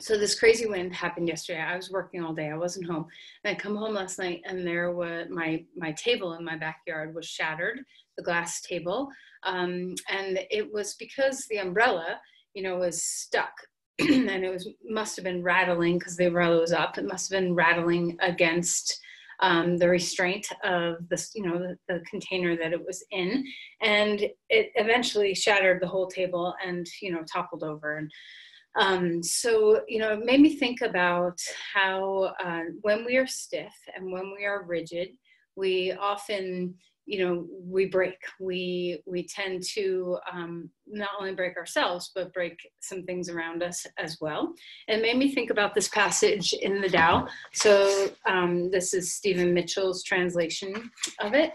So this crazy wind happened yesterday. I was working all day. I wasn't home. And I come home last night, and there was my table in my backyard was shattered, the glass table. And it was because the umbrella, was stuck. And it must have been rattling because the umbrella was up. It must have been rattling against the restraint of the container that it was in. And it eventually shattered the whole table and, toppled over. And so, it made me think about how when we are stiff and when we are rigid, we often, we break. We tend to not only break ourselves, but break some things around us as well. It made me think about this passage in the Tao. So this is Stephen Mitchell's translation of it.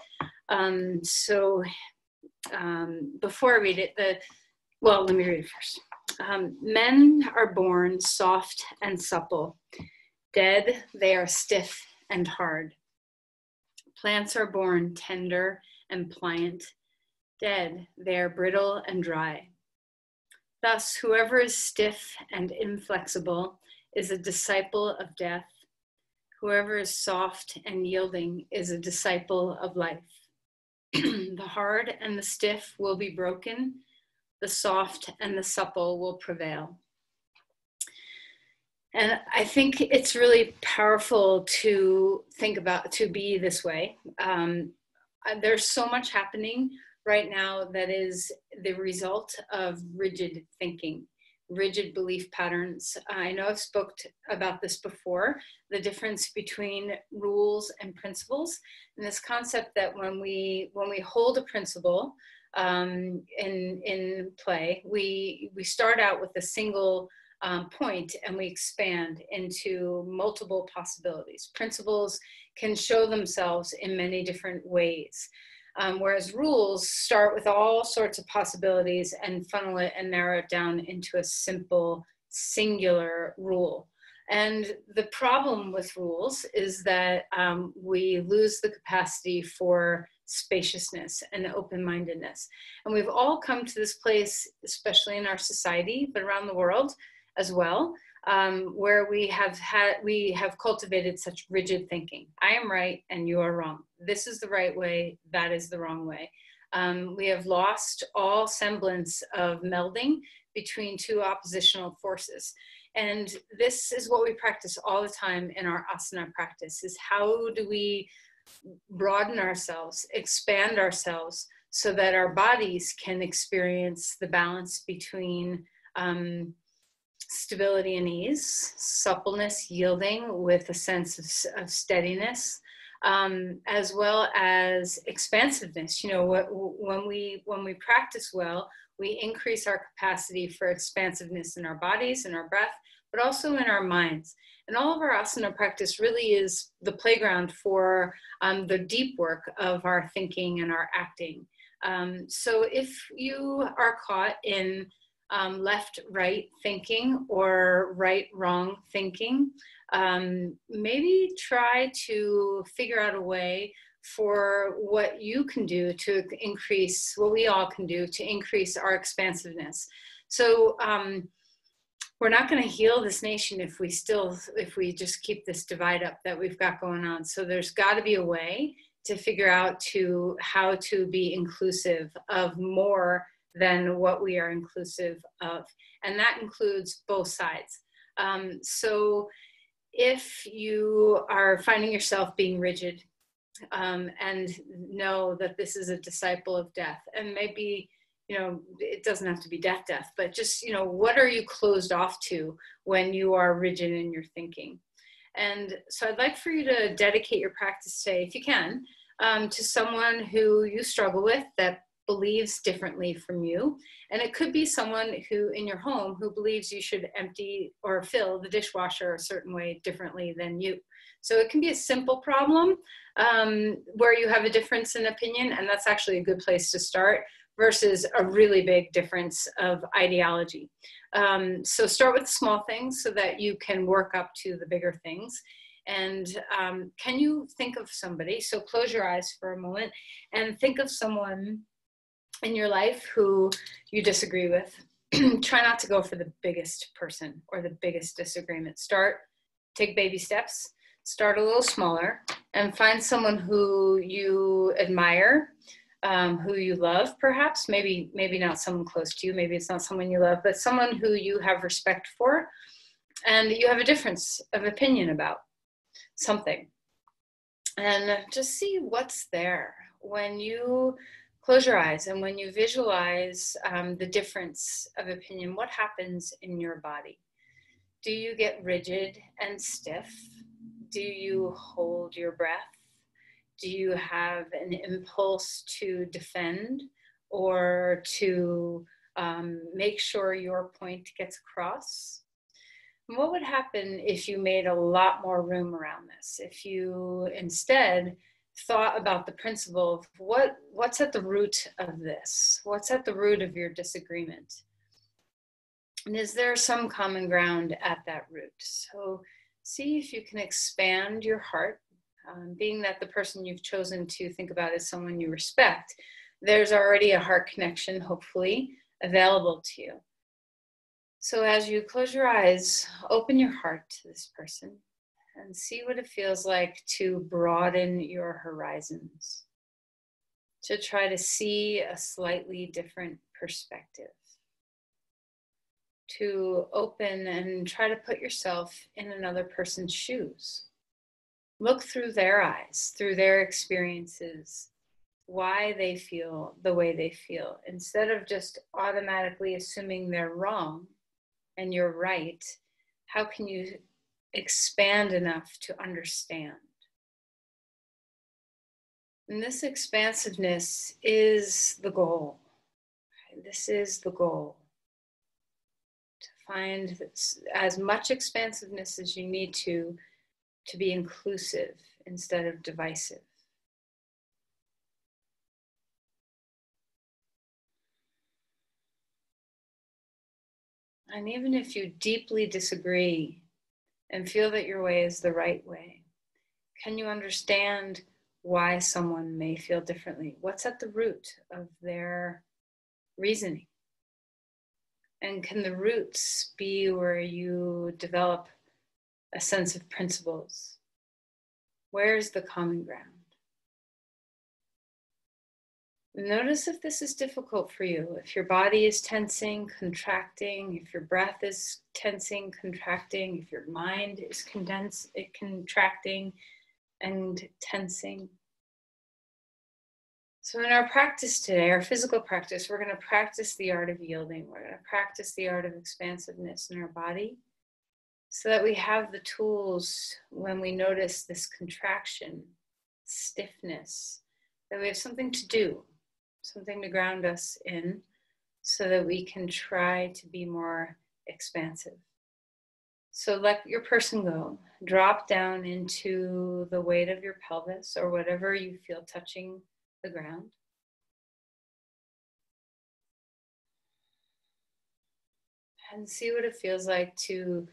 Before I read it, let me read it first. Men are born soft and supple. Dead, they are stiff and hard. Plants are born tender and pliant. Dead, they are brittle and dry. Thus, whoever is stiff and inflexible is a disciple of death. Whoever is soft and yielding is a disciple of life. The hard and the stiff will be broken. The soft and the supple will prevail. And I think it's really powerful to think about, to be this way. There's so much happening right now that is the result of rigid thinking, rigid belief patterns. I know I've spoken about this before, the difference between rules and principles, and this concept that when we hold a principle in play, we start out with a single point and we expand into multiple possibilities. Principles can show themselves in many different ways, whereas rules start with all sorts of possibilities and funnel it and narrow it down into a simple, singular rule. And the problem with rules is that we lose the capacity for spaciousness and open-mindedness. And we've all come to this place, especially in our society, but around the world as well, where we have cultivated such rigid thinking. I am right and you are wrong. This is the right way, that is the wrong way. We have lost all semblance of melding between two oppositional forces. And this is what we practice all the time in our asana practice, is how do we broaden ourselves, expand ourselves so that our bodies can experience the balance between stability and ease, suppleness, yielding with a sense of steadiness, as well as expansiveness. When we practice well, we increase our capacity for expansiveness in our bodies, in our breath, but also in our minds. And all of our asana practice really is the playground for the deep work of our thinking and our acting. So if you are caught in left-right thinking or right-wrong thinking, maybe try to figure out a way for what you can do to increase, what we all can do to increase our expansiveness. So we're not going to heal this nation if we just keep this divide up that we've got going on. So there's got to be a way to figure out how to be inclusive of more than what we are inclusive of. And that includes both sides. So if you are finding yourself being rigid, and know that this is a disciple of death, and maybe, it doesn't have to be death, but just, what are you closed off to when you are rigid in your thinking? And so I'd like for you to dedicate your practice today, if you can, to someone who you struggle with that believes differently from you. And it could be someone who in your home who believes you should empty or fill the dishwasher a certain way differently than you. So it can be a simple problem where you have a difference in opinion, and that's actually a good place to start, versus a really big difference of ideology. So start with small things so that you can work up to the bigger things. And can you think of somebody, so close your eyes for a moment and think of someone in your life who you disagree with. try not to go for the biggest person or the biggest disagreement. Take baby steps, start a little smaller, and find someone who you admire, who you love, perhaps. Maybe not someone close to you, maybe it's not someone you love, but someone who you have respect for, and you have a difference of opinion about something. And just see what's there. When you close your eyes and when you visualize the difference of opinion, what happens in your body? Do you get rigid and stiff? Do you hold your breath? Do you have an impulse to defend or to make sure your point gets across? And what would happen if you made a lot more room around this? If you instead thought about the principle of what's at the root of this? What's at the root of your disagreement? And is there some common ground at that root? So see if you can expand your heart, being that the person you've chosen to think about is someone you respect. There's already a heart connection, hopefully, available to you. So as you close your eyes, open your heart to this person and see what it feels like to broaden your horizons, to try to see a slightly different perspective, to open and try to put yourself in another person's shoes. Look through their eyes, through their experiences, why they feel the way they feel, instead of just automatically assuming they're wrong and you're right. How can you expand enough to understand? And this expansiveness is the goal. This is the goal. To find as much expansiveness as you need to be inclusive instead of divisive. And even if you deeply disagree and feel that your way is the right way, can you understand why someone may feel differently? What's at the root of their reasoning? And can the roots be where you develop a sense of principles? Where's the common ground? Notice if this is difficult for you, if your body is tensing, contracting, if your breath is tensing, contracting, if your mind is contracting and tensing. So in our practice today, our physical practice, we're going to practice the art of yielding. We're going to practice the art of expansiveness in our body so that we have the tools when we notice this contraction, stiffness, that we have something to do, something to ground us in so that we can try to be more expansive. So let your person go. Drop down into the weight of your pelvis or whatever you feel touching the ground. And see what it feels like to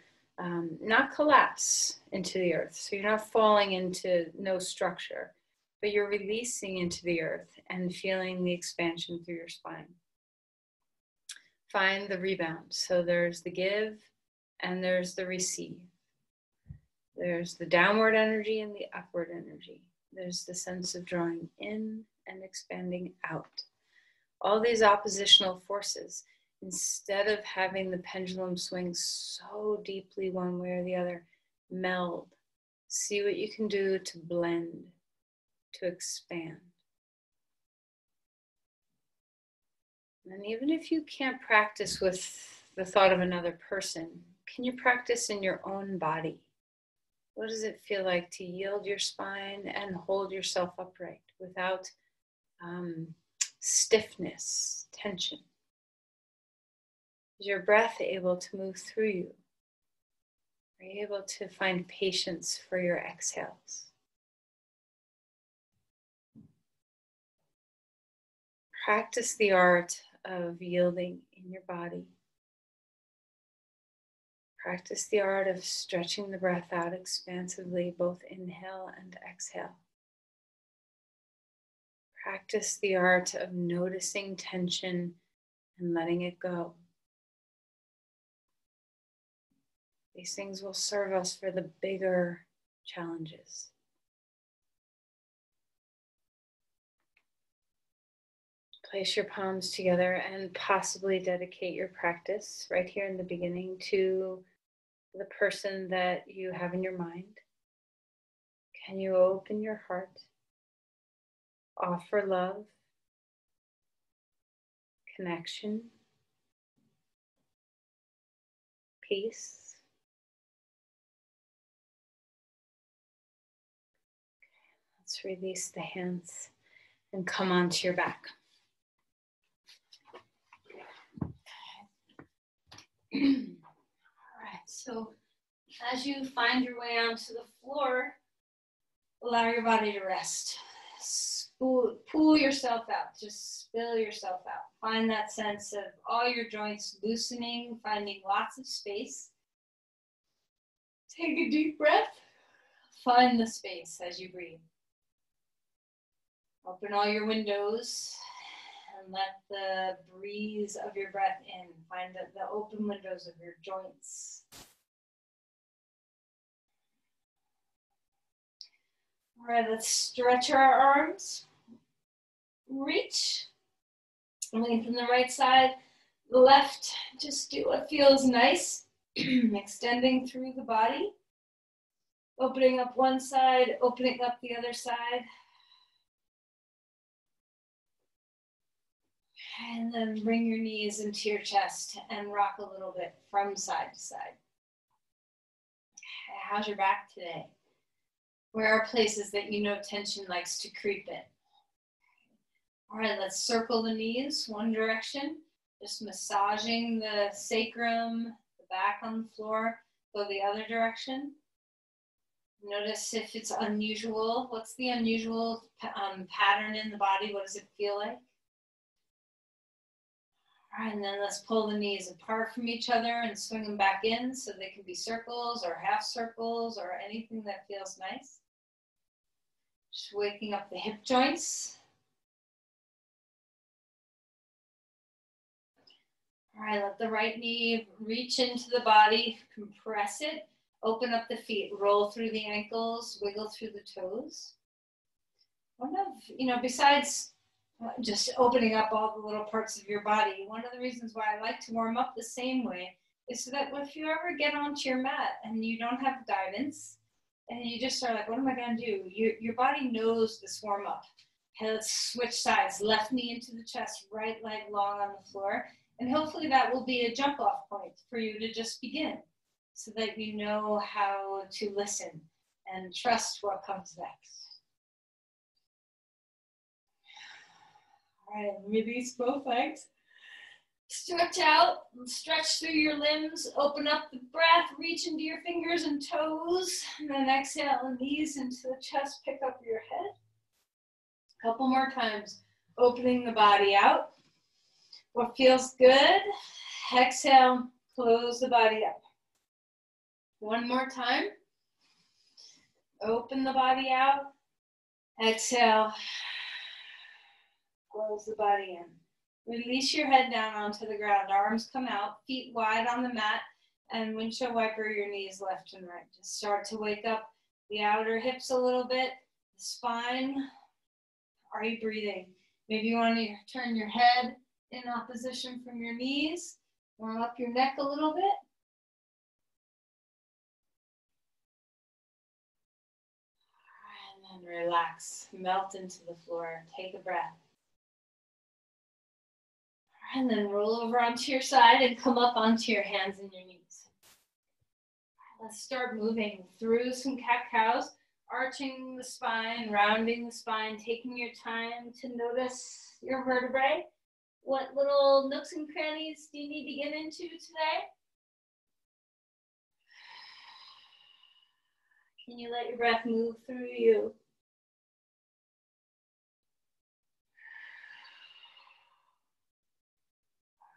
not collapse into the earth. So you're not falling into no structure, but you're releasing into the earth and feeling the expansion through your spine. Find the rebound. So there's the give and there's the receive. There's the downward energy and the upward energy. There's the sense of drawing in and expanding out. All these oppositional forces, instead of having the pendulum swing so deeply one way or the other, meld. See what you can do to blend, to expand. And even if you can't practice with the thought of another person, can you practice in your own body? What does it feel like to yield your spine and hold yourself upright without stiffness, tension? Is your breath able to move through you? Are you able to find patience for your exhales? Practice the art of yielding in your body. Practice the art of stretching the breath out expansively, both inhale and exhale. Practice the art of noticing tension and letting it go. These things will serve us for the bigger challenges. Place your palms together and possibly dedicate your practice right here in the beginning to the person that you have in your mind. Can you open your heart, offer love, connection, peace? Let's release the hands and come onto your back. All right, so as you find your way onto the floor, allow your body to rest. Pull yourself out, just spill yourself out. Find that sense of all your joints loosening, finding lots of space. Take a deep breath. Find the space as you breathe. Open all your windows and let the breeze of your breath in. Find the open windows of your joints. All right, let's stretch our arms. Reach. Lengthen the right side. The left, just do what feels nice. Extending through the body. Opening up one side, opening up the other side. And then bring your knees into your chest and rock a little bit from side to side. How's your back today? Where are places that you know tension likes to creep in? All right, let's circle the knees one direction. Just massaging the sacrum, the back on the floor. Go the other direction. Notice if it's unusual. What's the unusual pattern in the body? What does it feel like? All right, and then let's pull the knees apart from each other and swing them back in so they can be circles or half circles or anything that feels nice. Just waking up the hip joints. All right, let the right knee reach into the body, compress it, open up the feet, roll through the ankles, wiggle through the toes. One of, besides just opening up all the little parts of your body, one of the reasons why I like to warm up the same way is so that if you ever get onto your mat and you don't have guidance and you just are like, what am I going to do? Your body knows this warm up. Okay, let's switch sides. Left knee into the chest, right leg long on the floor. And hopefully that will be a jump off point for you to just begin so that you know how to listen and trust what comes next. All right, release both legs. Stretch out, stretch through your limbs, open up the breath, reach into your fingers and toes, and then exhale and knees into the chest, pick up your head. A couple more times, opening the body out. What feels good? Exhale, close the body up. One more time. Open the body out. Exhale. Close the body in. Release your head down onto the ground. Arms come out, feet wide on the mat, and windshield wiper your knees left and right. Just start to wake up the outer hips a little bit, the spine. Are you breathing? Maybe you want to turn your head in opposition from your knees. Warm up your neck a little bit. And then relax, melt into the floor. Take a breath. And then roll over onto your side and come up onto your hands and your knees. Let's start moving through some cat-cows, arching the spine, rounding the spine, taking your time to notice your vertebrae. What little nooks and crannies do you need to get into today? Can you let your breath move through you?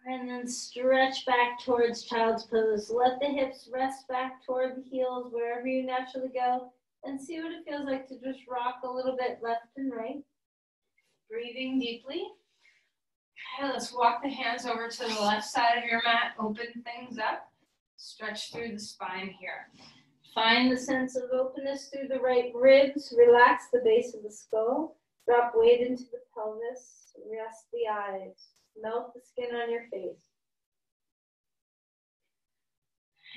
And then stretch back towards child's pose. Let the hips rest back toward the heels wherever you naturally go. And see what it feels like to just rock a little bit left and right. Breathing deeply. Okay, let's walk the hands over to the left side of your mat. Open things up. Stretch through the spine here. Find the sense of openness through the right ribs. Relax the base of the skull. Drop weight into the pelvis. Rest the eyes. Melt the skin on your face.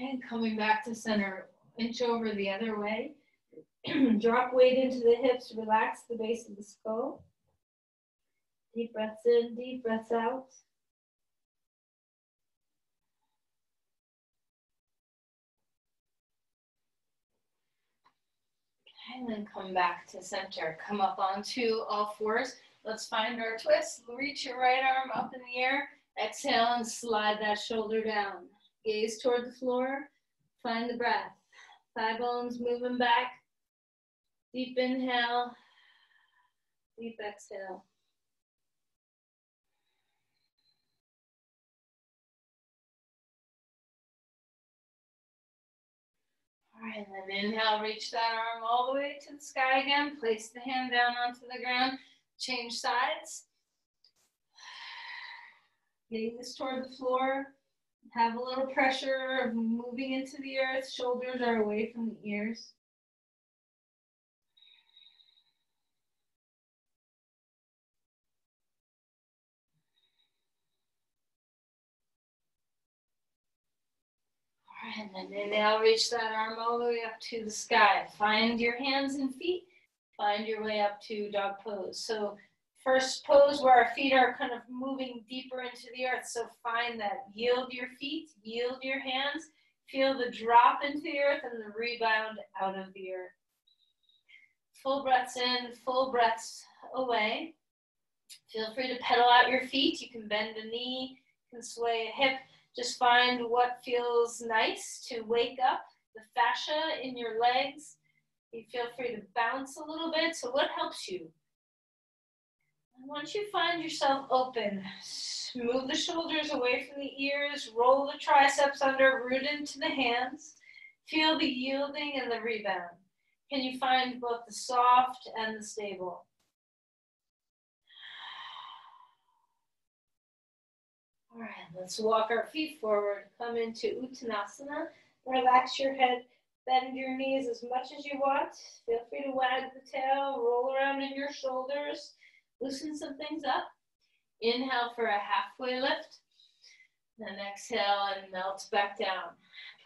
And coming back to center, inch over the other way. Drop weight into the hips. Relax the base of the skull. Deep breaths in, deep breaths out. And then come back to center. Come up onto all fours. Let's find our twist. Reach your right arm up in the air. Exhale and slide that shoulder down. Gaze toward the floor. Find the breath. Thigh bones moving back. Deep inhale. Deep exhale. All right, and then inhale, reach that arm all the way to the sky again. Place the hand down onto the ground. Change sides. Gaze toward the floor. Have a little pressure of moving into the earth. Shoulders are away from the ears. All right, and then inhale, reach that arm all the way up to the sky. Find your hands and feet. Find your way up to dog pose. So first pose where our feet are kind of moving deeper into the earth. So find that. Yield your feet, yield your hands. Feel the drop into the earth and the rebound out of the earth. Full breaths in, full breaths away. Feel free to pedal out your feet. You can bend a knee, you can sway a hip. Just find what feels nice to wake up the fascia in your legs. You feel free to bounce a little bit. So what helps you? And once you find yourself open, move the shoulders away from the ears, roll the triceps under, root into the hands. Feel the yielding and the rebound. Can you find both the soft and the stable? All right, let's walk our feet forward. Come into Uttanasana. Relax your head. Bend your knees as much as you want. Feel free to wag the tail, roll around in your shoulders. Loosen some things up. Inhale for a halfway lift. Then exhale and melt back down.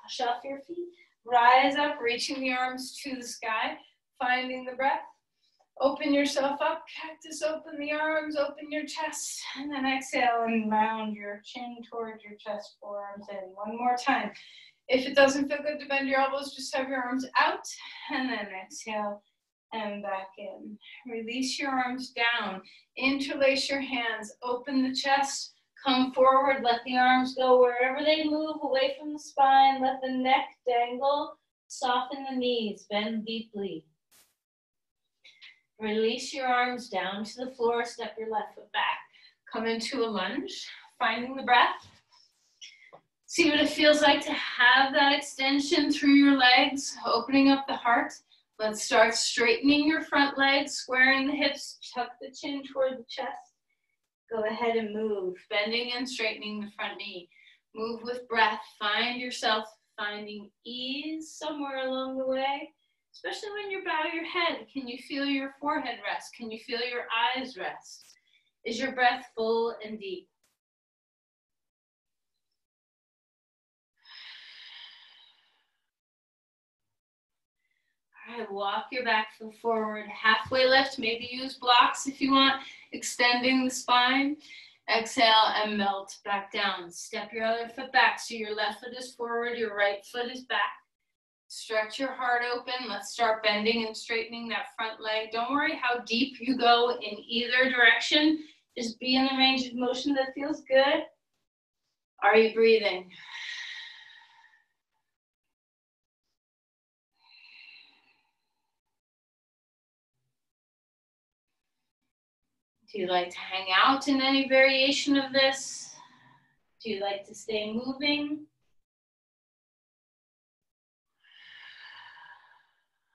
Push off your feet. Rise up, reaching the arms to the sky. Finding the breath. Open yourself up. Cactus, open the arms, open your chest. And then exhale and round your chin towards your chest, forearms in. One more time. If it doesn't feel good to bend your elbows, just have your arms out. And then exhale and back in. Release your arms down. Interlace your hands. Open the chest. Come forward. Let the arms go wherever they move, away from the spine. Let the neck dangle. Soften the knees. Bend deeply. Release your arms down to the floor. Step your left foot back. Come into a lunge. Finding the breath. See what it feels like to have that extension through your legs, opening up the heart. Let's start straightening your front legs, squaring the hips, tuck the chin toward the chest. Go ahead and move, bending and straightening the front knee. Move with breath. Find yourself finding ease somewhere along the way, especially when you bow your head. Can you feel your forehead rest? Can you feel your eyes rest? Is your breath full and deep? All right, walk your back foot forward, halfway lift. Maybe use blocks if you want, extending the spine. Exhale and melt back down. Step your other foot back so your left foot is forward, your right foot is back. Stretch your heart open. Let's start bending and straightening that front leg. Don't worry how deep you go in either direction. Just be in the range of motion that feels good. Are you breathing? Do you like to hang out in any variation of this? Do you like to stay moving?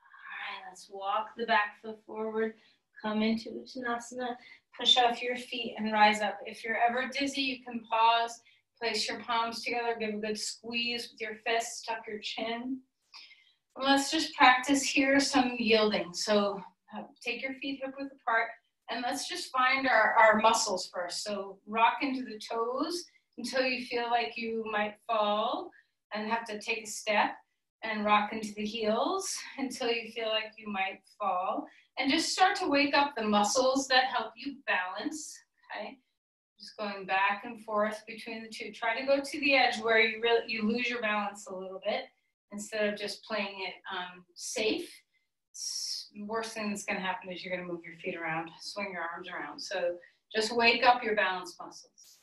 All right, let's walk the back foot forward. Come into Uttanasana. Push off your feet and rise up. If you're ever dizzy, you can pause, Place your palms together, give a good squeeze with your fists, tuck your chin. And let's just practice here some yielding. So take your feet hip width apart and let's just find our muscles first. So rock into the toes until you feel like you might fall and have to take a step, and rock into the heels until you feel like you might fall. And just start to wake up the muscles that help you balance, okay? Just going back and forth between the two. Try to go to the edge where you lose your balance a little bit instead of just playing it safe. The worst thing that's going to happen is you're going to move your feet around, swing your arms around. So just wake up your balance muscles.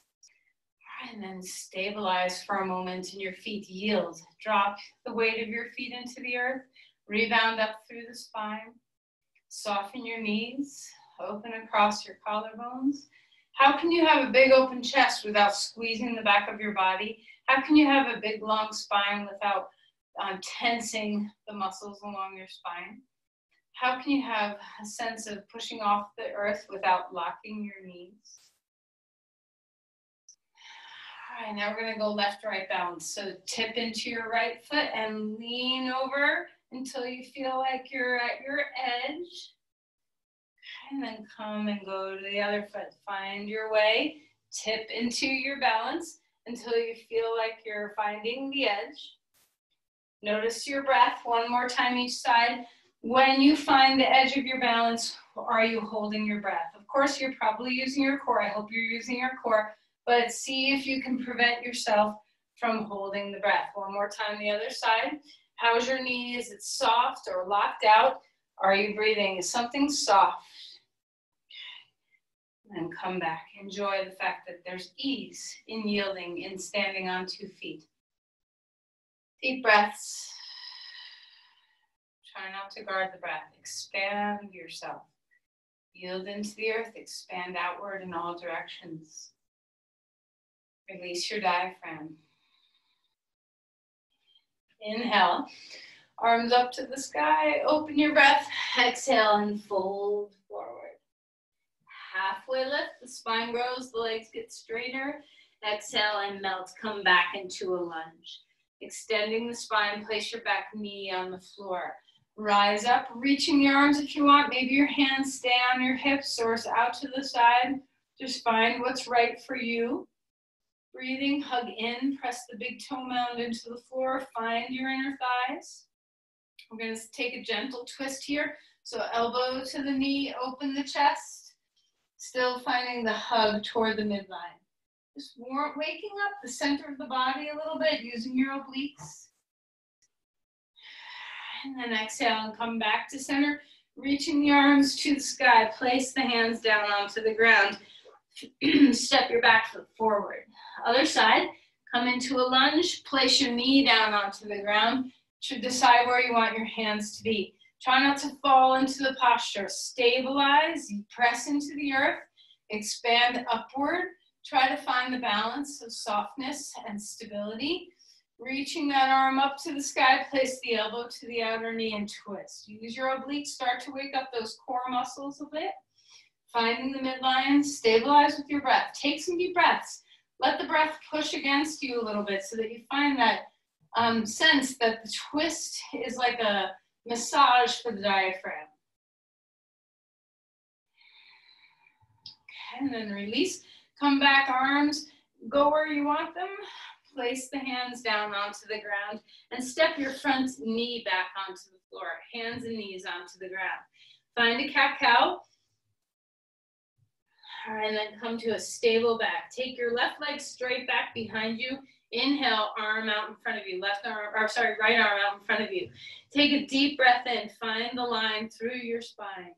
All right, and then stabilize for a moment and your feet yield. Drop the weight of your feet into the earth. Rebound up through the spine. Soften your knees. Open across your collarbones. How can you have a big open chest without squeezing the back of your body? How can you have a big long spine without tensing the muscles along your spine? How can you have a sense of pushing off the earth without locking your knees? All right, now we're going to go left-right balance. So tip into your right foot and lean over until you feel like you're at your edge. And then come and go to the other foot. Find your way. Tip into your balance until you feel like you're finding the edge. Notice your breath. One more time each side. When you find the edge of your balance, are you holding your breath? Of course, you're probably using your core. I hope you're using your core. But see if you can prevent yourself from holding the breath. One more time the other side. How's your knee? Is it soft or locked out? Are you breathing? Is something soft? And come back. Enjoy the fact that there's ease in yielding, in standing on 2 feet. Deep breaths. Try not to guard the breath. Expand yourself. Yield into the earth. Expand outward in all directions. Release your diaphragm. Inhale. Arms up to the sky. Open your breath. Exhale and fold forward. Halfway lift, the spine grows, the legs get straighter. Exhale and melt, come back into a lunge. Extending the spine, place your back knee on the floor. Rise up, reaching your arms if you want. Maybe your hands stay on your hips or out to the side. Just find what's right for you. Breathing, hug in, press the big toe mound into the floor. Find your inner thighs. We're going to take a gentle twist here. So elbow to the knee, open the chest. Still finding the hug toward the midline. Just waking up the center of the body a little bit, using your obliques. And then exhale and come back to center. Reaching the arms to the sky. Place the hands down onto the ground. Step your back foot forward. Other side, come into a lunge. Place your knee down onto the ground. To decide where you want your hands to be. Try not to fall into the posture. Stabilize, press into the earth, expand upward. Try to find the balance of softness and stability. Reaching that arm up to the sky, place the elbow to the outer knee and twist. Use your obliques, start to wake up those core muscles a bit. Finding the midline, stabilize with your breath. Take some deep breaths. Let the breath push against you a little bit so that you find that sense that the twist is like a massage for the diaphragm. Okay, and then release. Come back, arms, go where you want them. Place the hands down onto the ground and step your front knee back onto the floor. Hands and knees onto the ground. Find a cat-cow. All right, and then come to a stable back. Take your left leg straight back behind you. Inhale, arm out in front of you. Right arm out in front of you. Take a deep breath in. Find the line through your spine.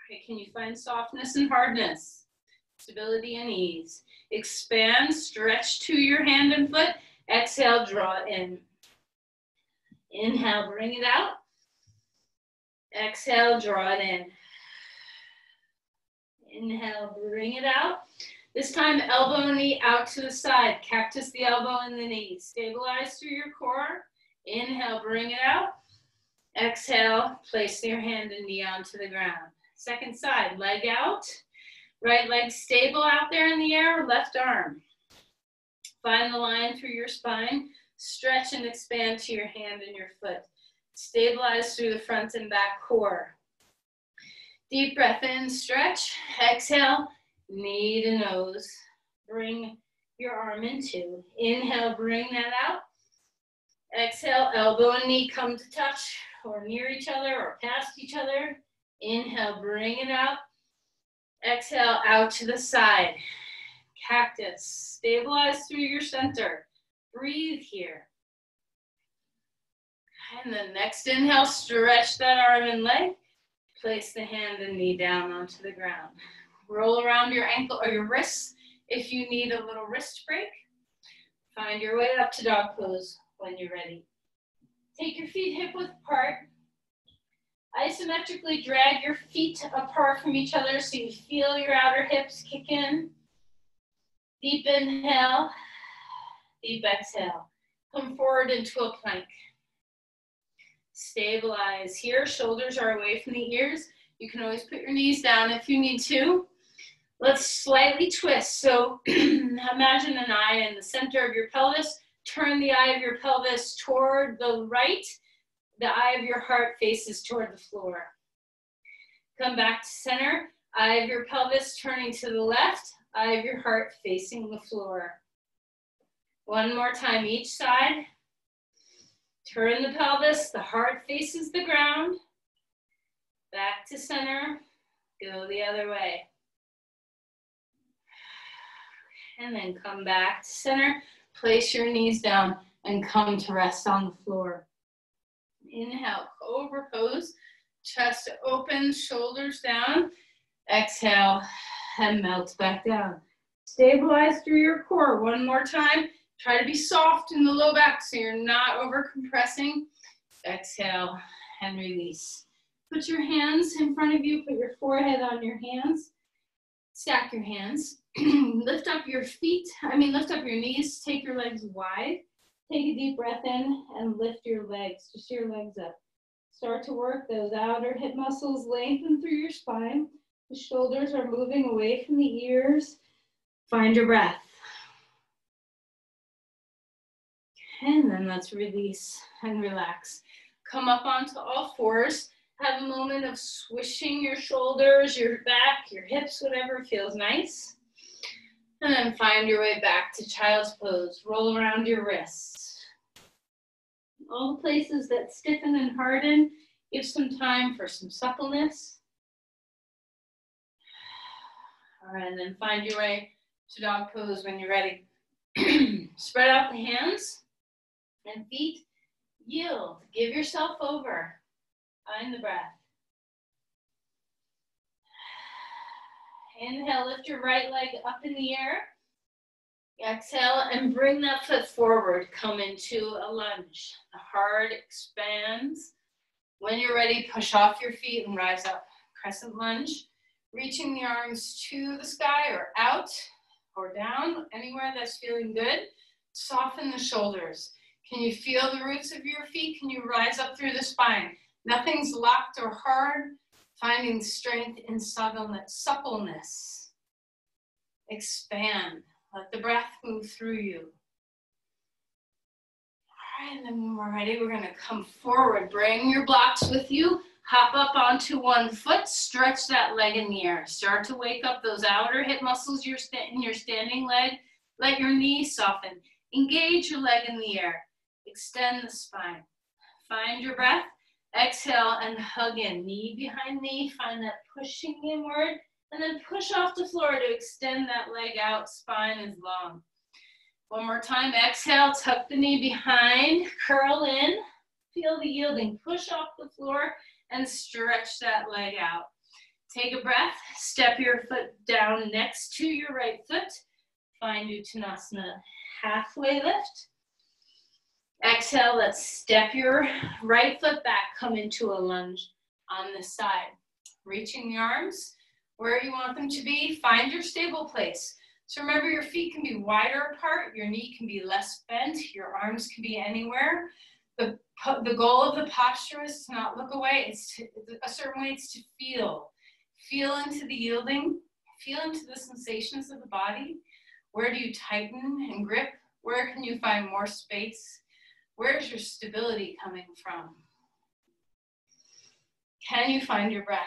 Okay, can you find softness and hardness? Stability and ease. Expand, stretch to your hand and foot. Exhale, draw it in. Inhale, bring it out. Exhale, draw it in. Inhale, bring it out. This time, elbow and knee out to the side. Cactus the elbow and the knee. Stabilize through your core. Inhale, bring it out. Exhale, place your hand and knee onto the ground. Second side, leg out. Right leg stable out there in the air, left arm. Find the line through your spine. Stretch and expand to your hand and your foot. Stabilize through the front and back core. Deep breath in, stretch. Exhale, knee to nose. Bring your arm into. Inhale, bring that out. Exhale, elbow and knee come to touch or near each other or past each other. Inhale, bring it out. Exhale, out to the side. Cactus. Stabilize through your center. Breathe here. And then next inhale, stretch that arm and leg. Place the hand and knee down onto the ground. Roll around your ankle or your wrists if you need a little wrist break. Find your way up to dog pose when you're ready. Take your feet hip width apart. Isometrically drag your feet apart from each other so you feel your outer hips kick in. Deep inhale, deep exhale. Come forward into a plank. Stabilize here, shoulders are away from the ears. You can always put your knees down if you need to. Let's slightly twist. So imagine an eye in the center of your pelvis. Turn the eye of your pelvis toward the right. The eye of your heart faces toward the floor. Come back to center. Eye of your pelvis turning to the left. Eye of your heart facing the floor. One more time each side. Turn the pelvis, the heart faces the ground. Back to center. Go the other way. And then come back to center. Place your knees down and come to rest on the floor. Inhale, cobra pose. Chest open, shoulders down. Exhale and melt back down. Stabilize through your core. One more time. Try to be soft in the low back so you're not over compressing. Exhale and release. Put your hands in front of you. Put your forehead on your hands. Stack your hands. Lift up your feet. Lift up your knees. Take your legs wide. Take a deep breath in and lift your legs. Just your legs up. Start to work those outer hip muscles. Lengthen through your spine. The shoulders are moving away from the ears. Find your breath. And then let's release and relax. Come up onto all fours. Have a moment of swishing your shoulders, your back, your hips, whatever feels nice. And then find your way back to child's pose. Roll around your wrists. All the places that stiffen and harden, give some time for some suppleness. All right, and then find your way to dog pose when you're ready. Spread out the hands and feet. Yield. Give yourself over. Find the breath. Inhale, lift your right leg up in the air. Exhale and bring that foot forward. Come into a lunge. The heart expands. When you're ready, push off your feet and rise up. Crescent lunge. Reaching the arms to the sky or out or down, anywhere that's feeling good. Soften the shoulders. Can you feel the roots of your feet? Can you rise up through the spine? Nothing's locked or hard. Finding strength in suppleness. Expand. Let the breath move through you. All right, and then when we're ready, we're going to come forward. Bring your blocks with you. Hop up onto one foot. Stretch that leg in the air. Start to wake up those outer hip muscles in your standing leg. Let your knees soften. Engage your leg in the air. Extend the spine. Find your breath. Exhale and hug in. Knee behind knee. Find that pushing inward. And then push off the floor to extend that leg out. Spine is long. One more time. Exhale. Tuck the knee behind. Curl in. Feel the yielding. Push off the floor and stretch that leg out. Take a breath. Step your foot down next to your right foot. Find Uttanasana. Halfway lift. Exhale, let's step your right foot back. Come into a lunge on this side. Reaching the arms where you want them to be. Find your stable place. So remember, your feet can be wider apart. Your knee can be less bent. Your arms can be anywhere. The goal of the posture is to not look away. It's to, a certain way, it's to feel. Feel into the yielding. Feel into the sensations of the body. Where do you tighten and grip? Where can you find more space? Where's your stability coming from? Can you find your breath?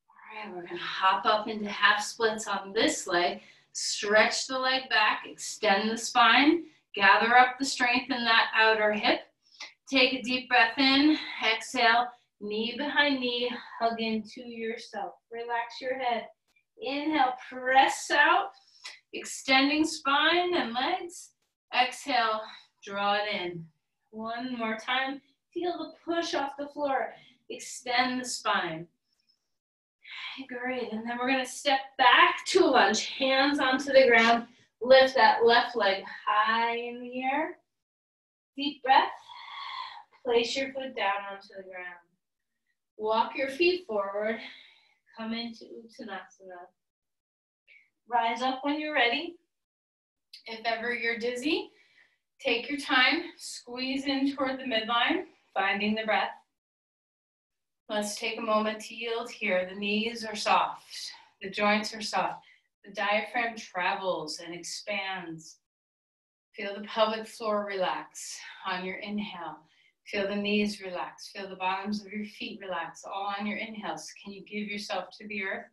All right, we're going to hop up into half splits on this leg. Stretch the leg back, extend the spine, gather up the strength in that outer hip. Take a deep breath in, exhale, knee behind knee, hug into yourself. Relax your head. Inhale, press out, extending spine and legs. Exhale, draw it in. One more time. Feel the push off the floor. Extend the spine. Great, and then we're gonna step back to a lunge, hands onto the ground. Lift that left leg high in the air. Deep breath. Place your foot down onto the ground. Walk your feet forward. Come into Uttanasana. Rise up when you're ready. If ever you're dizzy, take your time. Squeeze in toward the midline, finding the breath. Let's take a moment to yield here. The knees are soft. The joints are soft. The diaphragm travels and expands. Feel the pelvic floor relax on your inhale. Feel the knees relax. Feel the bottoms of your feet relax, all on your inhales. Can you give yourself to the earth?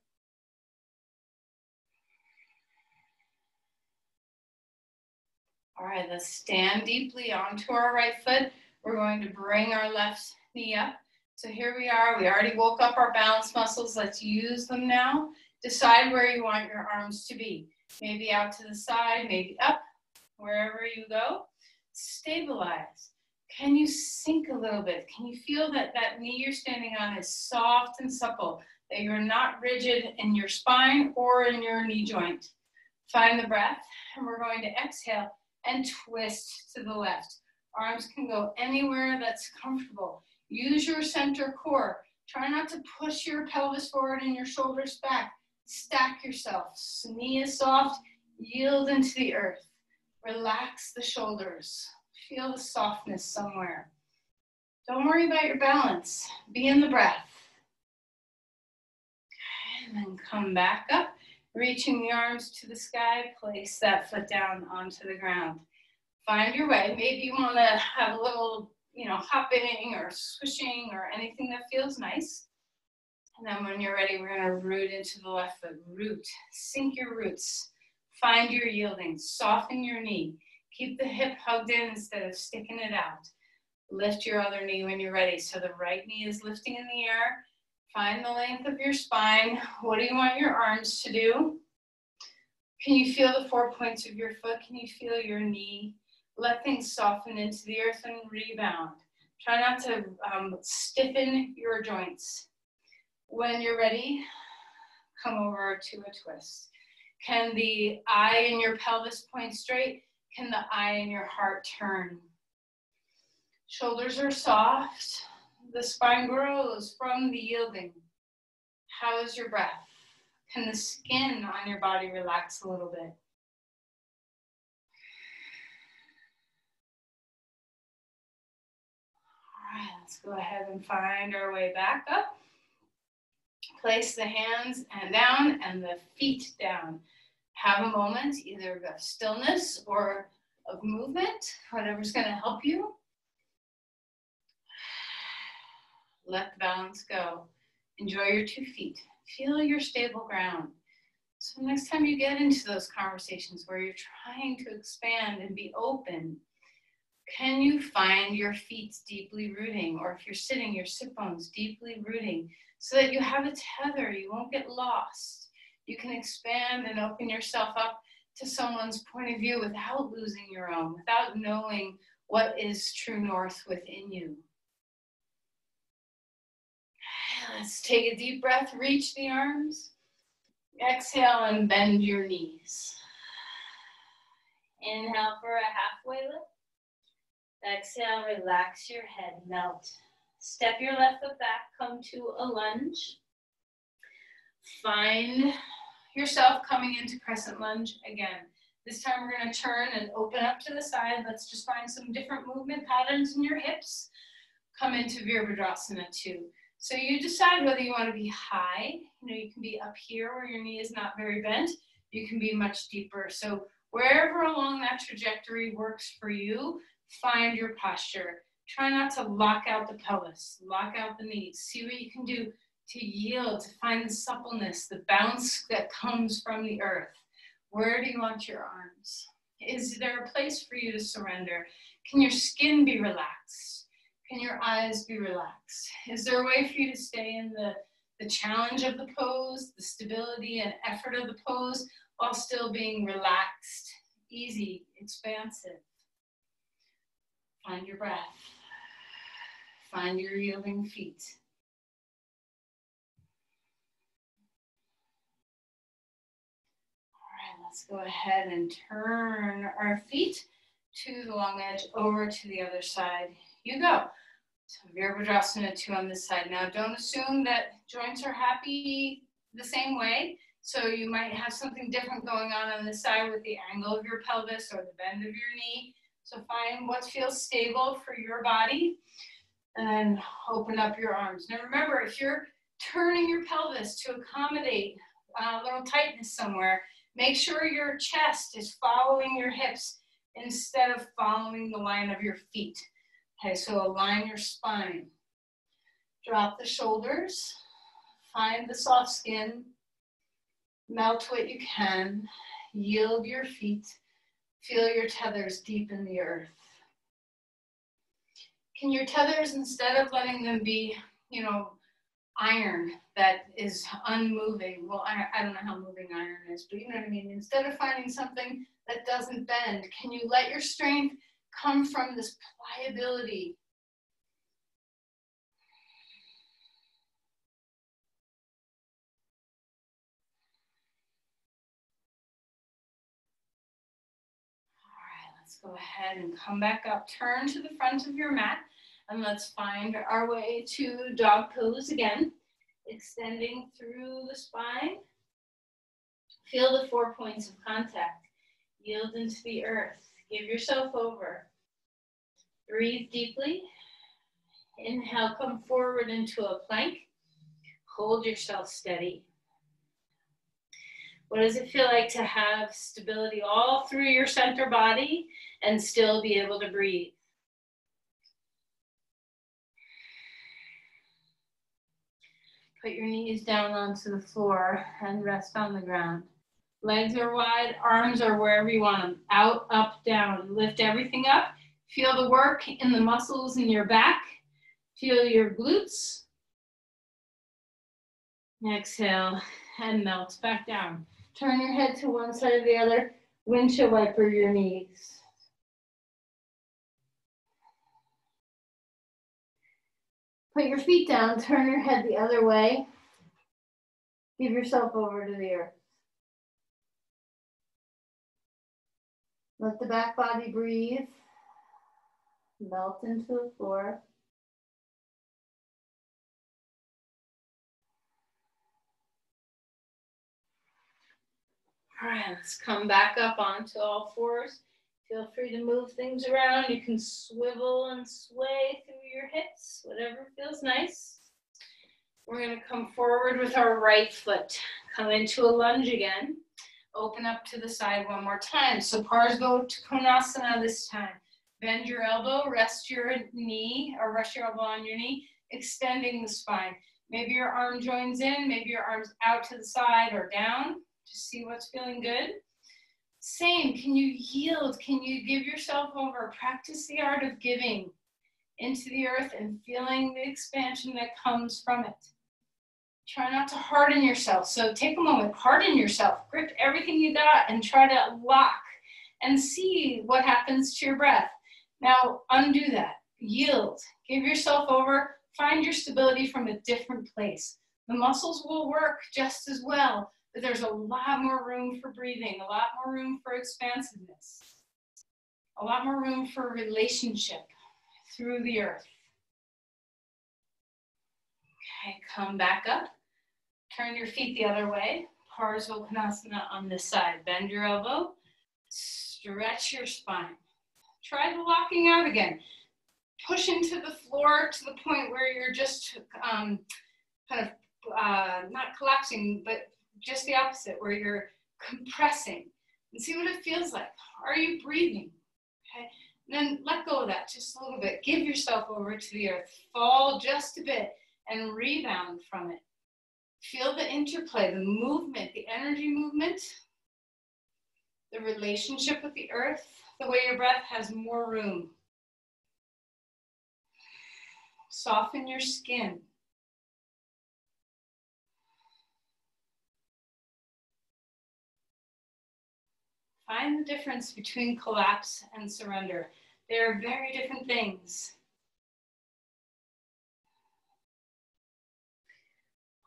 All right, let's stand deeply onto our right foot. We're going to bring our left knee up. So here we are. We already woke up our balance muscles. Let's use them now. Decide where you want your arms to be. Maybe out to the side, maybe up, wherever you go. Stabilize. Can you sink a little bit? Can you feel that that knee you're standing on is soft and supple, that you're not rigid in your spine or in your knee joint? Find the breath, and we're going to exhale and twist to the left. Arms can go anywhere that's comfortable. Use your center core. Try not to push your pelvis forward and your shoulders back. Stack yourself. So knee is soft. Yield into the earth. Relax the shoulders. Feel the softness somewhere. Don't worry about your balance. Be in the breath. And then come back up, reaching the arms to the sky. Place that foot down onto the ground. Find your way. Maybe you want to have a little, hopping or swishing or anything that feels nice. And then when you're ready, we're going to root into the left foot. Root. Sink your roots. Find your yielding. Soften your knee. Keep the hip hugged in instead of sticking it out. Lift your other knee when you're ready. So the right knee is lifting in the air. Find the length of your spine. What do you want your arms to do? Can you feel the 4 points of your foot? Can you feel your knee? Let things soften into the earth and rebound. Try not to stiffen your joints. When you're ready, come over to a twist. Can the eye in your pelvis point straight? Can the eye in your heart turn? Shoulders are soft. The spine grows from the yielding. How is your breath? Can the skin on your body relax a little bit? All right, let's go ahead and find our way back up. Place the hands down and the feet down. Have a moment either of stillness or of movement, whatever's going to help you. Let the balance go. Enjoy your 2 feet. Feel your stable ground. So next time you get into those conversations where you're trying to expand and be open, can you find your feet deeply rooting? Or if you're sitting, your sit bones deeply rooting so that you have a tether, you won't get lost. You can expand and open yourself up to someone's point of view without losing your own, without knowing what is true north within you. Let's take a deep breath, reach the arms. Exhale and bend your knees. Inhale for a halfway lift. Exhale, relax your head, melt. Step your left foot back, come to a lunge. Find yourself coming into crescent lunge again. This time we're going to turn and open up to the side. Let's just find some different movement patterns in your hips. come into Virabhadrasana 2. So you decide whether you want to be high. You can be up here where your knee is not very bent. You can be much deeper. So wherever along that trajectory works for you, find your posture. Try not to lock out the pelvis, lock out the knees. See what you can do to yield, to find the suppleness, the bounce that comes from the earth. Where do you want your arms? Is there a place for you to surrender? Can your skin be relaxed? Can your eyes be relaxed? Is there a way for you to stay in the challenge of the pose, the stability and effort of the pose, while still being relaxed, easy, expansive? Find your breath. Find your yielding feet. All right, let's go ahead and turn our feet to the long edge over to the other side. You go. So Virabhadrasana 2 on this side. Now don't assume that joints are happy the same way. So you might have something different going on this side with the angle of your pelvis or the bend of your knee. So find what feels stable for your body and open up your arms. Now remember, if you're turning your pelvis to accommodate a little tightness somewhere, make sure your chest is following your hips instead of following the line of your feet. Okay, so align your spine. Drop the shoulders. Find the soft skin. Melt what you can. Yield your feet. Feel your tethers deep in the earth. Can your tethers, instead of letting them be, iron that is unmoving, well, I don't know how moving iron is, but you know what I mean? Instead of finding something that doesn't bend, can you let your strength come from this pliability? Let's go ahead and come back up. Turn to the front of your mat and let's find our way to dog pose again. Extending through the spine. Feel the 4 points of contact. Yield into the earth. Give yourself over. Breathe deeply. Inhale, come forward into a plank. Hold yourself steady. What does it feel like to have stability all through your center body and still be able to breathe? Put your knees down onto the floor and rest on the ground. Legs are wide, arms are wherever you want them. Out, up, down. Lift everything up. Feel the work in the muscles in your back. Feel your glutes. Exhale and melt back down. Turn your head to one side or the other. Windshield wiper your knees. Put your feet down, turn your head the other way. Give yourself over to the earth. Let the back body breathe. Melt into the floor. All right, let's come back up onto all fours. Feel free to move things around. You can swivel and sway through your hips, whatever feels nice. We're going to come forward with our right foot. Come into a lunge again. Open up to the side one more time. So Parsva Konasana this time. Bend your elbow, rest your knee, or rest your elbow on your knee, extending the spine. Maybe your arm joins in, maybe your arm's out to the side or down. Just see what's feeling good. Same, can you yield? Can you give yourself over? Practice the art of giving into the earth and feeling the expansion that comes from it. Try not to harden yourself. So take a moment, harden yourself, grip everything you got and try to lock and see what happens to your breath. Now undo that, yield, give yourself over, find your stability from a different place. The muscles will work just as well, but there's a lot more room for breathing, a lot more room for expansiveness, a lot more room for relationship through the earth. Okay, come back up. Turn your feet the other way. Parsva Konasana on this side. Bend your elbow. Stretch your spine. Try the locking out again. push into the floor to the point where you're just kind of not collapsing, but just the opposite, where you're compressing, and see what it feels like. Are you breathing? Okay. And then let go of that just a little bit. Give yourself over to the earth. Fall just a bit and rebound from it. Feel the interplay, the movement, the energy movement, the relationship with the earth, the way your breath has more room. Soften your skin. Find the difference between collapse and surrender. They are very different things.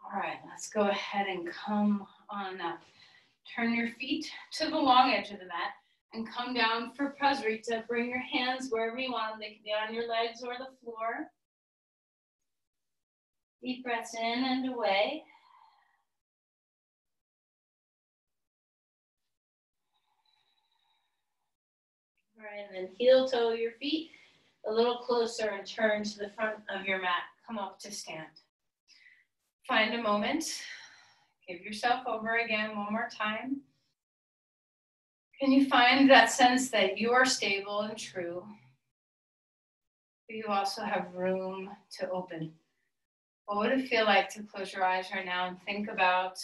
All right, let's go ahead and come on up. Turn your feet to the long edge of the mat and come down for Prasarita. Bring your hands wherever you want them. They can be on your legs or the floor. Deep breaths in and away. All right, and then heel toe your feet a little closer and turn to the front of your mat. Come up to stand. Find a moment. Give yourself over again one more time. Can you find that sense that you are stable and true, but you also have room to open? What would it feel like to close your eyes right now and think about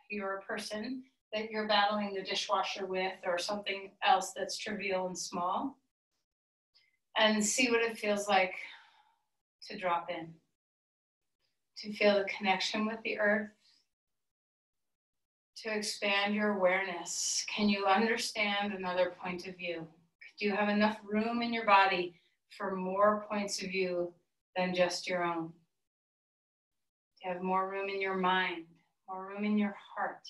your person that you're battling the dishwasher with, or something else that's trivial and small, and see what it feels like to drop in, to feel the connection with the earth, to expand your awareness. Can you understand another point of view? Do you have enough room in your body for more points of view than just your own? Do you have more room in your mind, more room in your heart?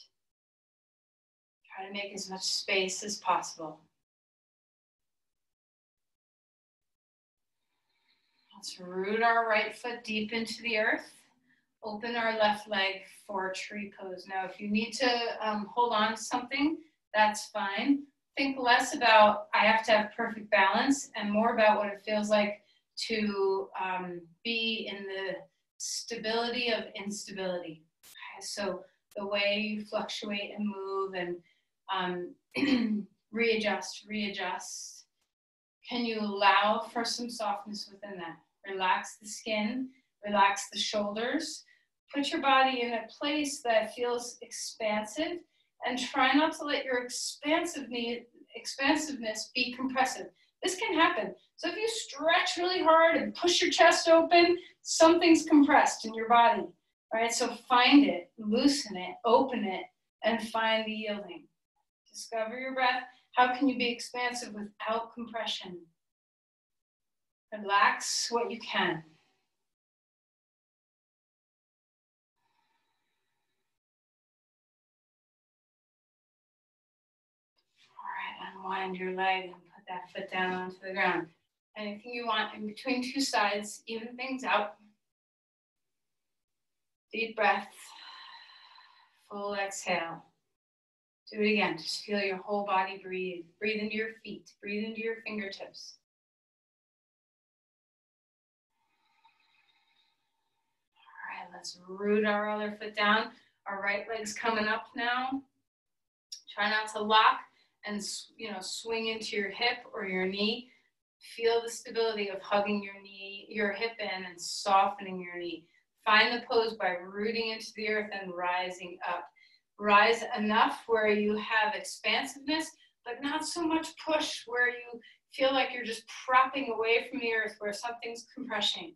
Try to make as much space as possible. Let's root our right foot deep into the earth. Open our left leg for tree pose. Now, if you need to hold on to something, that's fine. Think less about, I have to have perfect balance, and more about what it feels like to be in the stability of instability. Okay, so the way you fluctuate and move and readjust. Can you allow for some softness within that? Relax the skin, relax the shoulders. Put your body in a place that feels expansive, and try not to let your expansiveness be compressive. This can happen. So if you stretch really hard and push your chest open, something's compressed in your body, right? So find it, loosen it, open it, and find the yielding. Discover your breath. How can you be expansive without compression? Relax what you can. Unwind your leg and put that foot down onto the ground. Anything you want in between two sides, even things out. Deep breath, full exhale. Do it again. Just feel your whole body breathe. Breathe into your feet. Breathe into your fingertips. All right, let's root our other foot down. Our right leg's coming up now. Try not to lock and swing into your hip or your knee. Feel the stability of hugging your hip in and softening your knee. Find the pose by rooting into the earth and rising up. Rise enough where you have expansiveness, but not so much push where you feel like you're just propping away from the earth, where something's compressing.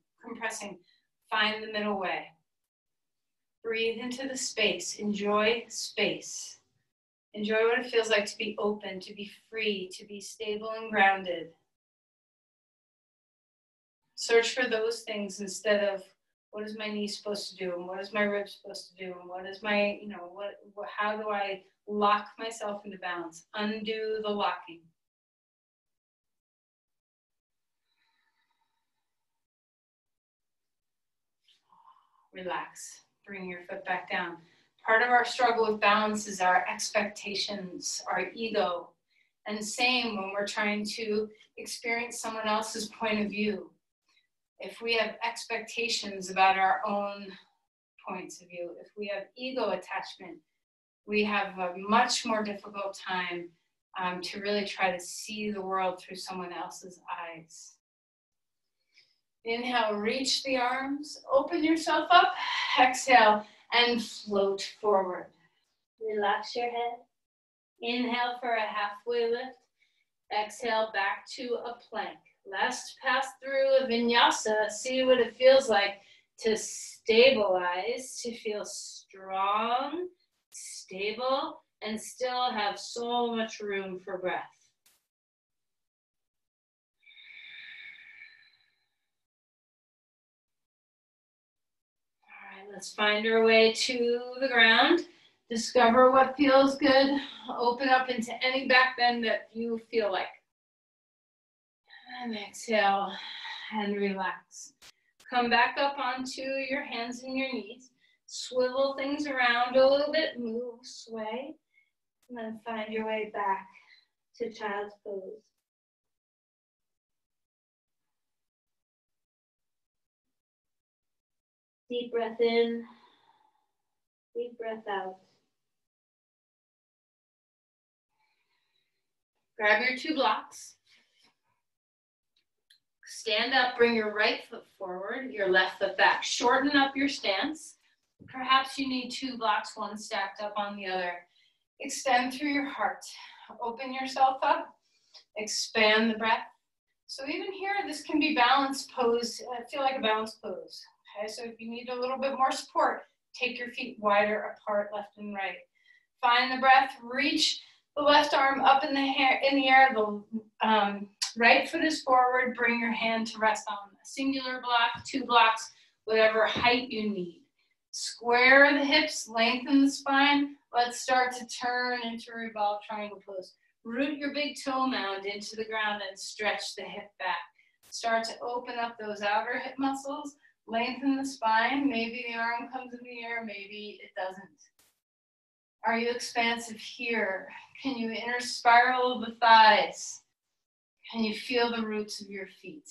Find the middle way. Breathe into the space. Enjoy space. Enjoy what it feels like to be open, to be free, to be stable and grounded. Search for those things instead of, what is my knee supposed to do? And what is my rib supposed to do? And what is my, how do I lock myself into balance? Undo the locking. Relax. Bring your foot back down. Part of our struggle with balance is our expectations, our ego. And same when we're trying to experience someone else's point of view. if we have expectations about our own points of view, if we have ego attachment, we have a much more difficult time to really try to see the world through someone else's eyes. Inhale, reach the arms, open yourself up. Exhale, and float forward. Relax your head. Inhale for a halfway lift. Exhale, back to a plank. Let's pass through a vinyasa. See what it feels like to stabilize, to feel strong, stable, and still have so much room for breath. All right, let's find our way to the ground. Discover what feels good. Open up into any back bend that you feel like. And exhale and relax. Come back up onto your hands and your knees. Swivel things around a little bit, move, sway, and then find your way back to child's pose. Deep breath in, deep breath out. Grab your 2 blocks. Stand up, bring your right foot forward, your left foot back. Shorten up your stance. Perhaps you need 2 blocks, one stacked up on the other. Extend through your heart. Open yourself up. Expand the breath. So even here, this can be balanced pose. Feel like a balanced pose. Okay, so if you need a little bit more support, take your feet wider apart, left and right. Find the breath. Reach the left arm up in the air. The right foot is forward. Bring your hand to rest on a singular block, 2 blocks, whatever height you need. Square the hips, lengthen the spine. Let's start to turn into revolve triangle pose. Root your big toe mound into the ground and stretch the hip back. Start to open up those outer hip muscles. Lengthen the spine. Maybe the arm comes in the air, maybe it doesn't. Are you expansive here? Can you inner spiral the thighs? Can you feel the roots of your feet?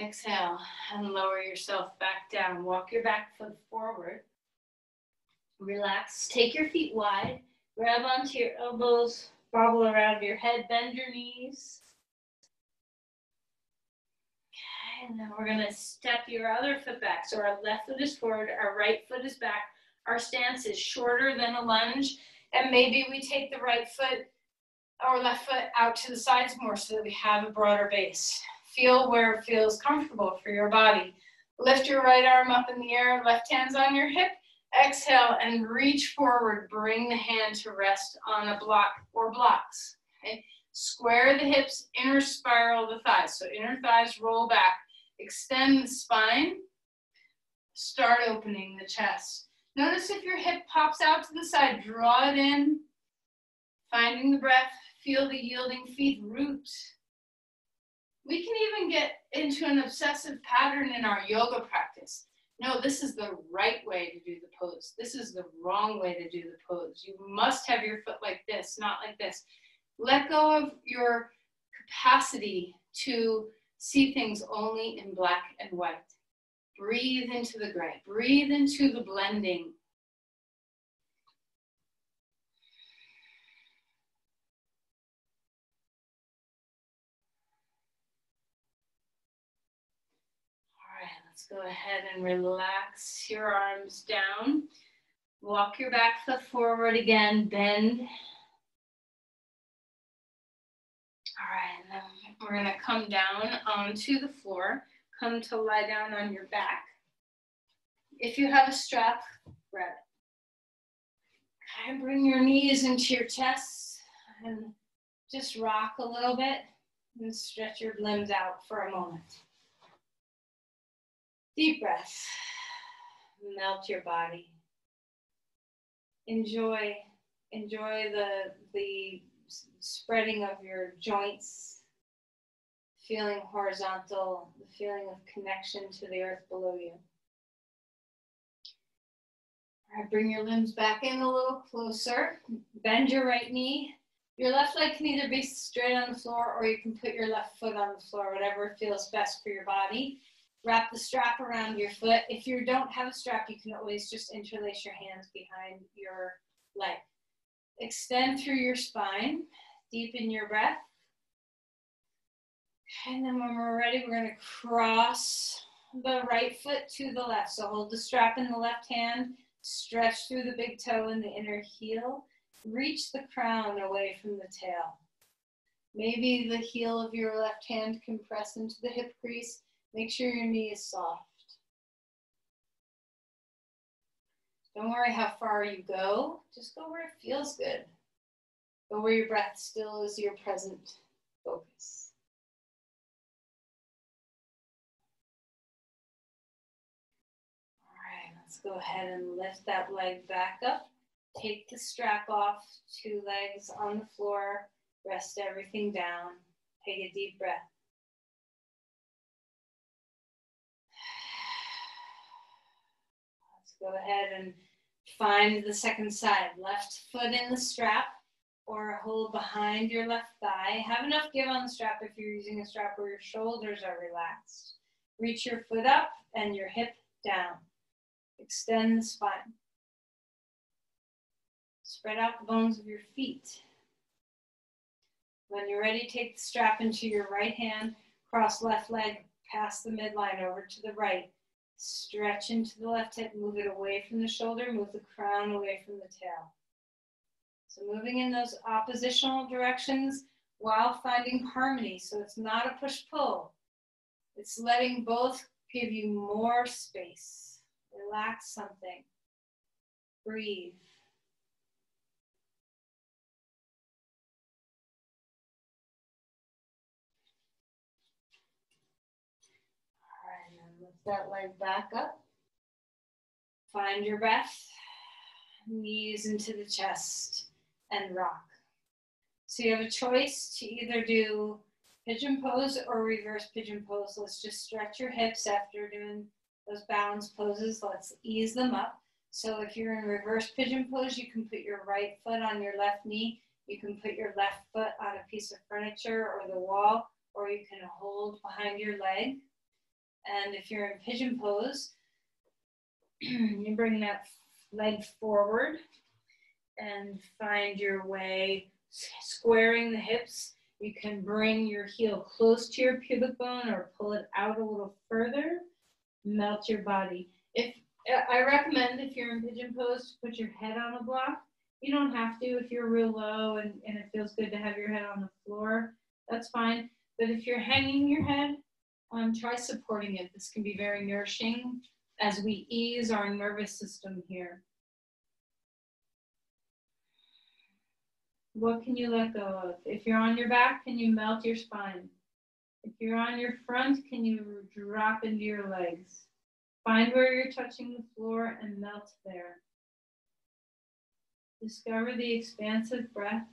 Exhale and lower yourself back down. Walk your back foot forward. Relax. Take your feet wide. Grab onto your elbows. Bobble around your head. Bend your knees. Okay, and then we're going to step your other foot back. So our left foot is forward. Our right foot is back. Our stance is shorter than a lunge. And maybe we take the right foot or left foot out to the sides more so that we have a broader base. Feel where it feels comfortable for your body. Lift your right arm up in the air, left hand's on your hip. Exhale and reach forward. Bring the hand to rest on a block or blocks. Okay? Square the hips, inner spiral the thighs. So inner thighs roll back. Extend the spine. Start opening the chest. Notice if your hip pops out to the side, draw it in. Finding the breath, feel the yielding feet root. We can even get into an obsessive pattern in our yoga practice. No, this is the right way to do the pose. This is the wrong way to do the pose. You must have your foot like this, not like this. Let go of your capacity to see things only in black and white. Breathe into the gray. Breathe into the blending. Go ahead and relax your arms down. Walk your back foot forward again, bend. All right, and then we're gonna come down onto the floor. Come to lie down on your back. If you have a strap, grab it. Okay, bring your knees into your chest and just rock a little bit and stretch your limbs out for a moment. Deep breath. Melt your body. Enjoy the spreading of your joints, feeling horizontal, the feeling of connection to the earth below you. All right, bring your limbs back in a little closer. Bend your right knee. Your left leg can either be straight on the floor or you can put your left foot on the floor, whatever feels best for your body. Wrap the strap around your foot. If you don't have a strap, you can always just interlace your hands behind your leg. Extend through your spine. Deepen your breath. And then when we're ready, we're going to cross the right foot to the left. So hold the strap in the left hand. Stretch through the big toe and the inner heel. Reach the crown away from the tail. Maybe the heel of your left hand can press into the hip crease. Make sure your knee is soft. Don't worry how far you go. Just go where it feels good. Go where your breath still is your present focus. All right, let's go ahead and lift that leg back up. Take the strap off, 2 legs on the floor. Rest everything down. Take a deep breath. Let's go ahead and find the second side. Left foot in the strap or hold behind your left thigh. Have enough give on the strap if you're using a strap where your shoulders are relaxed. Reach your foot up and your hip down. Extend the spine. Spread out the bones of your feet. When you're ready, take the strap into your right hand. Cross left leg past the midline over to the right. Stretch into the left hip, move it away from the shoulder, move the crown away from the tail. So moving in those oppositional directions while finding harmony. So it's not a push-pull. It's letting both give you more space. Relax something. Breathe. Lift that leg back up. Find your breath. Knees into the chest and rock. So you have a choice to either do pigeon pose or reverse pigeon pose. Let's just stretch your hips after doing those balance poses. Let's ease them up. So if you're in reverse pigeon pose, you can put your right foot on your left knee. You can put your left foot on a piece of furniture or the wall, or you can hold behind your leg. And if you're in pigeon pose, you bring that leg forward and find your way squaring the hips. You can bring your heel close to your pubic bone or pull it out a little further. Melt your body. I recommend if you're in pigeon pose to put your head on a block. You don't have to if you're real low and it feels good to have your head on the floor. That's fine. But if you're hanging your head, try supporting it. This can be very nourishing as we ease our nervous system here. What can you let go of? If you're on your back, can you melt your spine? If you're on your front, can you drop into your legs? Find where you're touching the floor and melt there. Discover the expansive breath.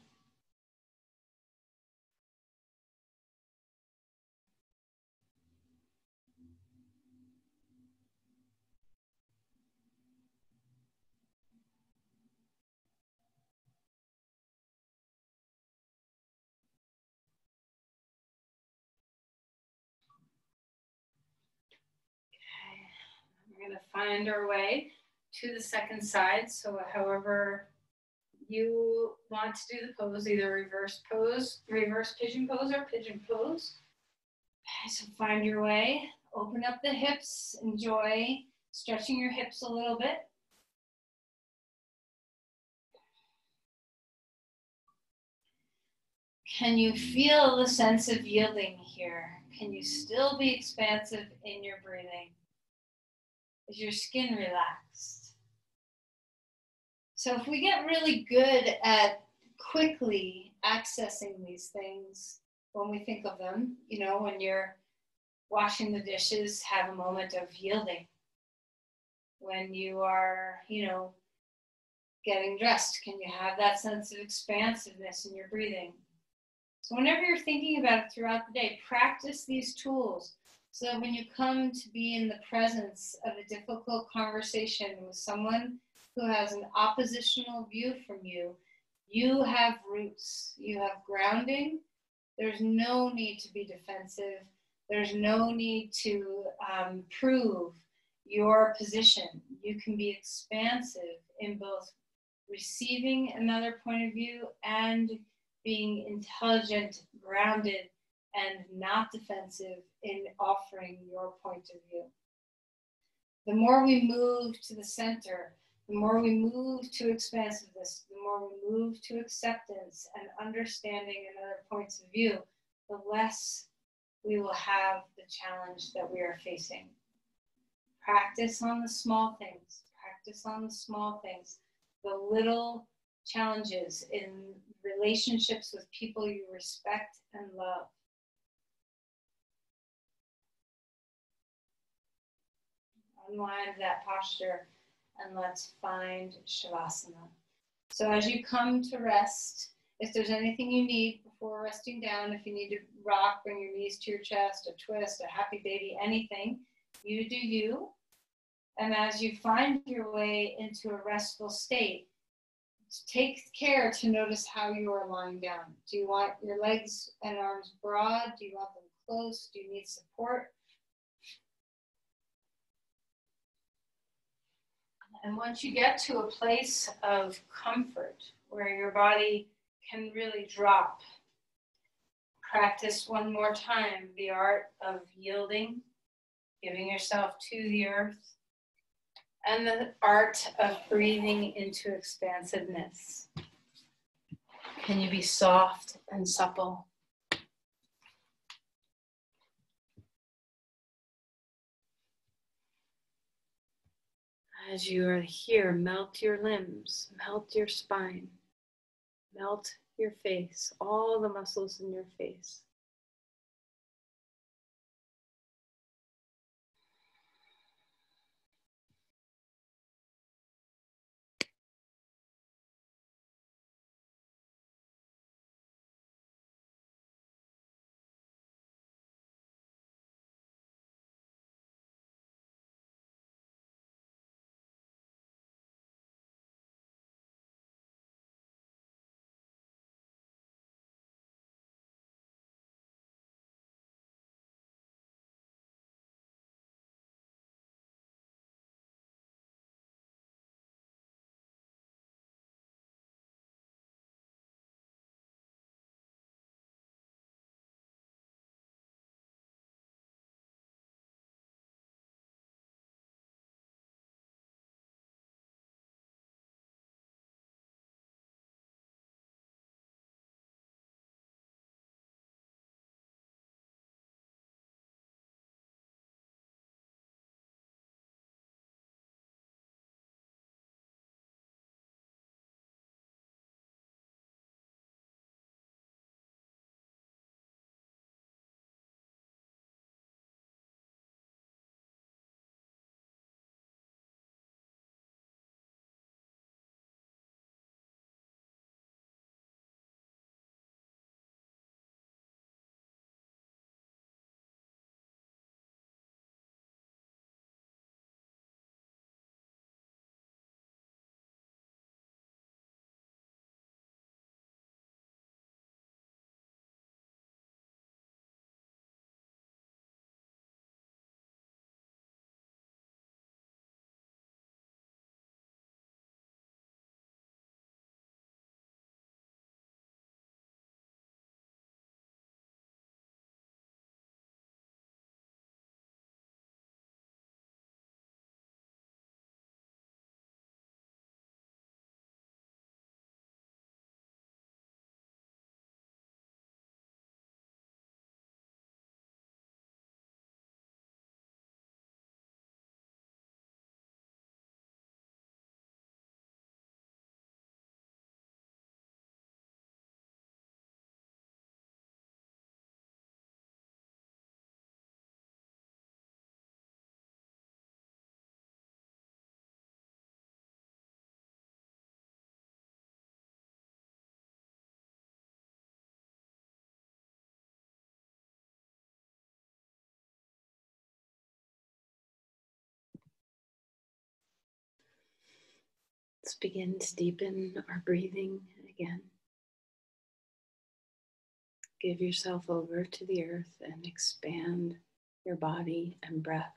We're going to find our way to the second side. So however you want to do the pose, either reverse pigeon pose or pigeon pose. So find your way, open up the hips, enjoy stretching your hips a little bit. Can you feel the sense of yielding here? Can you still be expansive in your breathing? Is your skin relaxed? So if we get really good at quickly accessing these things when we think of them, you know, when you're washing the dishes, have a moment of yielding. When you are, you know, getting dressed, can you have that sense of expansiveness in your breathing? So whenever you're thinking about it throughout the day, practice these tools so that when you come to be in the presence of a difficult conversation with someone who has an oppositional view from you, you have roots, you have grounding. There's no need to be defensive. There's no need to prove your position. You can be expansive in both receiving another point of view and being intelligent, grounded, and not defensive in offering your point of view. The more we move to the center, the more we move to expansiveness, the more we move to acceptance and understanding another points of view, the less we will have the challenge that we are facing. Practice on the small things. Practice on the small things. The little challenges in relationships with people you respect and love. Unwind that posture and let's find Shavasana. So as you come to rest, if there's anything you need before resting down, if you need to rock, bring your knees to your chest, a twist, a happy baby, anything, you do you. And as you find your way into a restful state, take care to notice how you are lying down. Do you want your legs and arms broad? Do you want them close? Do you need support? And once you get to a place of comfort where your body can really drop, practice one more time the art of yielding, giving yourself to the earth, and the art of breathing into expansiveness. Can you be soft and supple? As you are here, melt your limbs, melt your spine, melt your face, all the muscles in your face. Let's begin to deepen our breathing again. Give yourself over to the earth and expand your body and breath.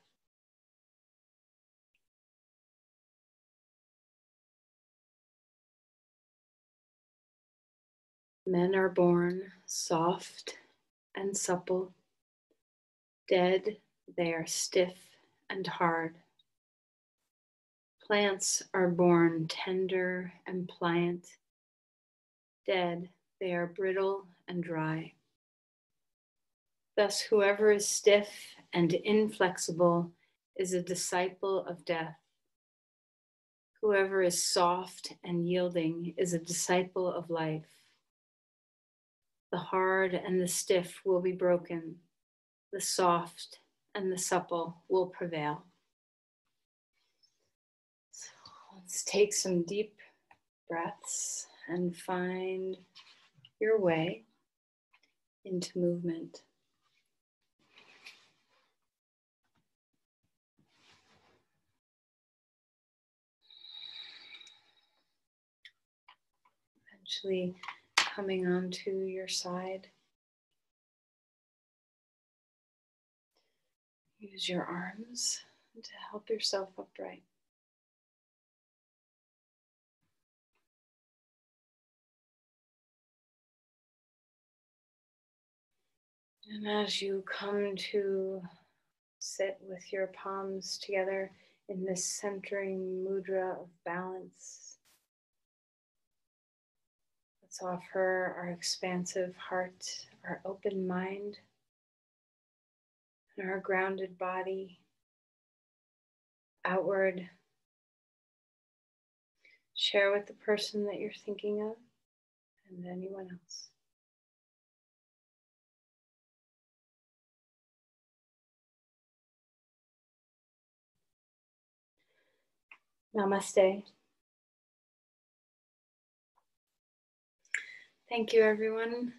Men are born soft and supple. Dead, they are stiff and hard. Plants are born tender and pliant. Dead, they are brittle and dry. Thus, whoever is stiff and inflexible is a disciple of death. Whoever is soft and yielding is a disciple of life. The hard and the stiff will be broken. The soft and the supple will prevail. So let's take some deep breaths and find your way into movement. Eventually coming onto your side. Use your arms to help yourself upright. And as you come to sit with your palms together in this centering mudra of balance, let's offer our expansive heart, our open mind, and our grounded body outward. Share with the person that you're thinking of and anyone else. Namaste. Thank you, everyone.